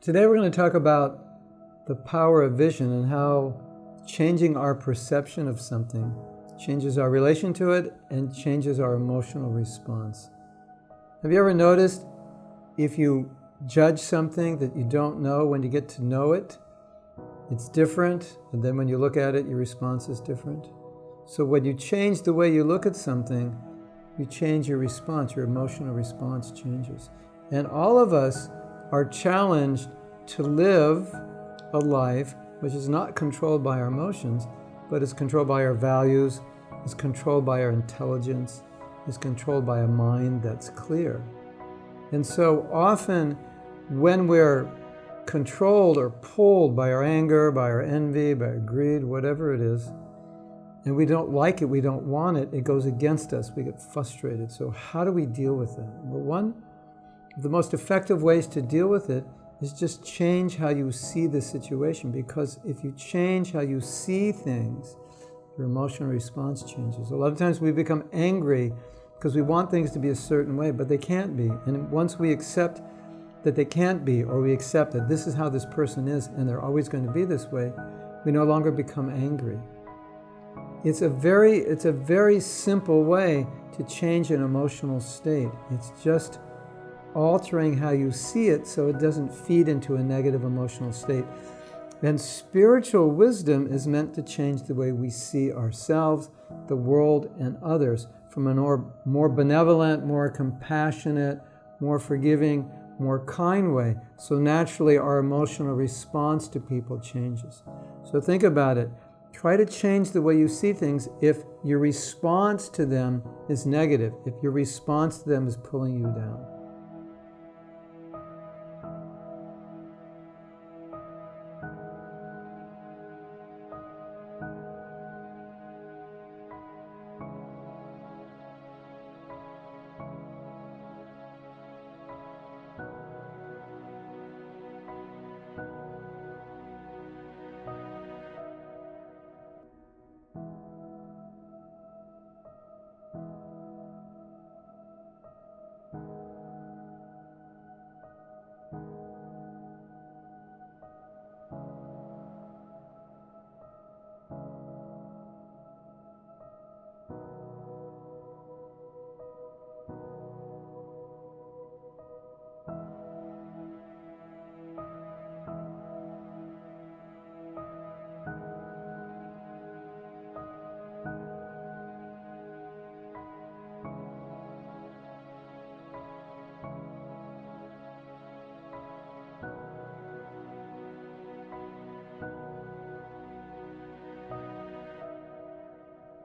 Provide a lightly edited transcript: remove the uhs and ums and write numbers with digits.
Today we're going to talk about the power of vision and how changing our perception of something changes our relation to it and changes our emotional response. Have you ever noticed if you judge something that you don't know, when you get to know it, it's different, and then when you look at it, your response is different? So when you change the way you look at something, you change your response, your emotional response changes. And all of us are challenged to live a life which is not controlled by our emotions, but is controlled by our values, is controlled by our intelligence, is controlled by a mind that's clear. And so often when we're controlled or pulled by our anger, by our envy, by our greed, whatever it is, and we don't like it, we don't want it, it goes against us, we get frustrated. So how do we deal with it? Well, one of the most effective ways to deal with it is just change how you see the situation, because if you change how you see things, your emotional response changes. A lot of times we become angry because we want things to be a certain way, but they can't be. And once we accept that they can't be, or we accept that this is how this person is and they're always going to be this way, we no longer become angry. It's a very simple way to change an emotional state. It's just altering how you see it so it doesn't feed into a negative emotional state. And spiritual wisdom is meant to change the way we see ourselves, the world, and others from a more benevolent, more compassionate, more forgiving, more kind way. So naturally our emotional response to people changes. So think about it. Try to change the way you see things if your response to them is negative, if your response to them is pulling you down.